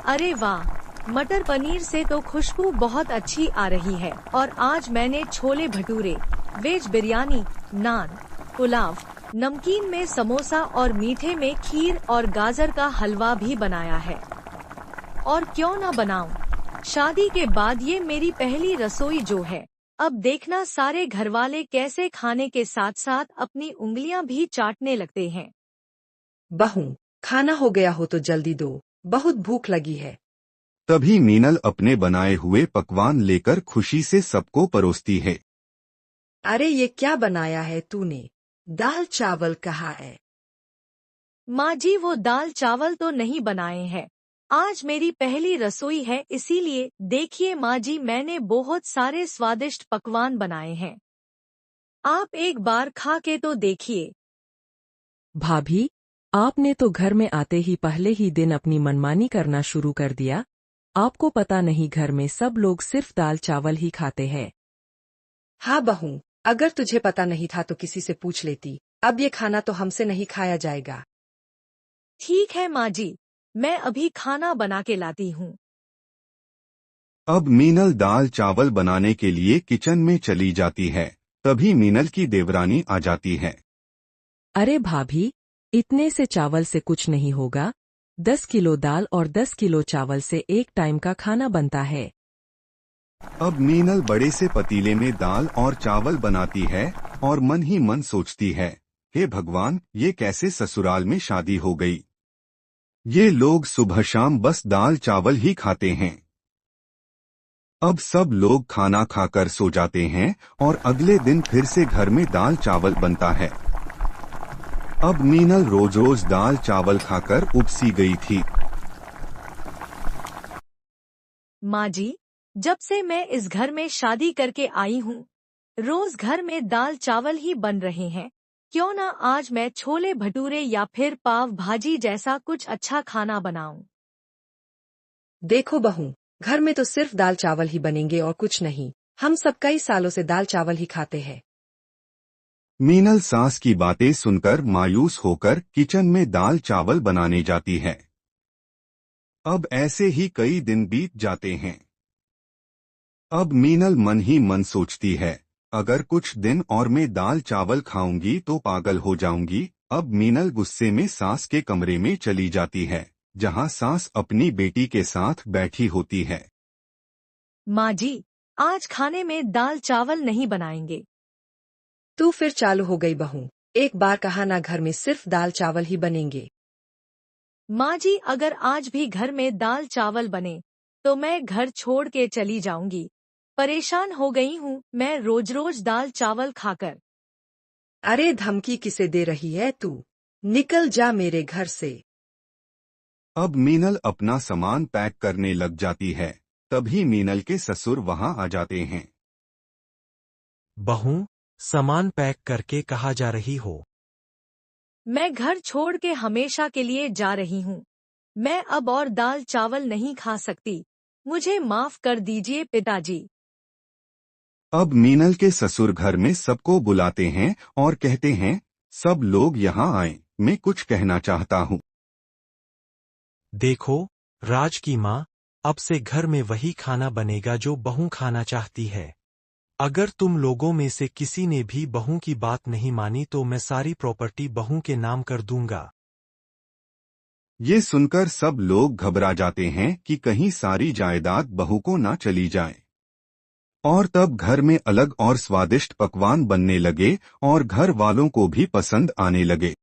अरे वाह, मटर पनीर से तो खुशबू बहुत अच्छी आ रही है। और आज मैंने छोले भटूरे, वेज बिरयानी, नान, पुलाव, नमकीन में समोसा और मीठे में खीर और गाजर का हलवा भी बनाया है। और क्यों ना बनाऊं? शादी के बाद ये मेरी पहली रसोई जो है। अब देखना सारे घरवाले कैसे खाने के साथ साथ अपनी उंगलियां भी चाटने लगते हैं। बहू, खाना हो गया हो तो जल्दी दो, बहुत भूख लगी है। तभी मीनल अपने बनाए हुए पकवान लेकर खुशी से सबको परोसती है। अरे ये क्या बनाया है तूने? दाल चावल कहाँ है? माँ जी, वो दाल चावल तो नहीं बनाए हैं। आज मेरी पहली रसोई है, इसीलिए देखिए माँ जी, मैंने बहुत सारे स्वादिष्ट पकवान बनाए हैं। आप एक बार खा के तो देखिए। भाभी, आपने तो घर में आते ही पहले ही दिन अपनी मनमानी करना शुरू कर दिया। आपको पता नहीं घर में सब लोग सिर्फ दाल चावल ही खाते हैं। हाँ बहू, अगर तुझे पता नहीं था तो किसी से पूछ लेती। अब ये खाना तो हमसे नहीं खाया जाएगा। ठीक है माँ जी, मैं अभी खाना बना के लाती हूँ। अब मीनल दाल चावल बनाने के लिए किचन में चली जाती है। तभी मीनल की देवरानी आ जाती है। अरे भाभी, इतने से चावल से कुछ नहीं होगा। 10 किलो दाल और 10 किलो चावल से एक टाइम का खाना बनता है। अब मीनल बड़े से पतीले में दाल और चावल बनाती है और मन ही मन सोचती है, हे भगवान, ये कैसे ससुराल में शादी हो गई। ये लोग सुबह शाम बस दाल चावल ही खाते हैं। अब सब लोग खाना खाकर सो जाते हैं और अगले दिन फिर से घर में दाल चावल बनता है। अब मीनल रोज रोज दाल चावल खाकर उब सी गई थी। माँ जी, जब से मैं इस घर में शादी करके आई हूँ, रोज घर में दाल चावल ही बन रहे हैं। क्यों ना आज मैं छोले भटूरे या फिर पाव भाजी जैसा कुछ अच्छा खाना बनाऊं। देखो बहू, घर में तो सिर्फ दाल चावल ही बनेंगे और कुछ नहीं। हम सब कई सालों से दाल चावल ही खाते हैं। मीनल सास की बातें सुनकर मायूस होकर किचन में दाल चावल बनाने जाती है। अब ऐसे ही कई दिन बीत जाते हैं। अब मीनल मन ही मन सोचती है, अगर कुछ दिन और मैं दाल चावल खाऊंगी तो पागल हो जाऊंगी। अब मीनल गुस्से में सास के कमरे में चली जाती है, जहां सास अपनी बेटी के साथ बैठी होती है। माँ जी, आज खाने में दाल चावल नहीं बनाएंगे। तू फिर चालू हो गई बहू। एक बार कहा ना, घर में सिर्फ दाल चावल ही बनेंगे। माँ जी, अगर आज भी घर में दाल चावल बने तो मैं घर छोड़ के चली जाऊंगी। परेशान हो गई हूँ मैं रोज रोज दाल चावल खाकर। अरे धमकी किसे दे रही है तू? निकल जा मेरे घर से। अब मीनल अपना सामान पैक करने लग जाती है। तभी मीनल के ससुर वहां आ जाते हैं। बहू, सामान पैक करके कहाँ जा रही हो? मैं घर छोड़ के हमेशा के लिए जा रही हूँ। मैं अब और दाल चावल नहीं खा सकती। मुझे माफ कर दीजिए पिताजी। अब मीनल के ससुर घर में सबको बुलाते हैं और कहते हैं, सब लोग यहाँ आएं, मैं कुछ कहना चाहता हूँ। देखो राज की माँ, अब से घर में वही खाना बनेगा जो बहू खाना चाहती है। अगर तुम लोगों में से किसी ने भी बहू की बात नहीं मानी तो मैं सारी प्रॉपर्टी बहू के नाम कर दूंगा। ये सुनकर सब लोग घबरा जाते हैं कि कहीं सारी जायदाद बहू को ना चली जाए। और तब घर में अलग और स्वादिष्ट पकवान बनने लगे और घर वालों को भी पसंद आने लगे।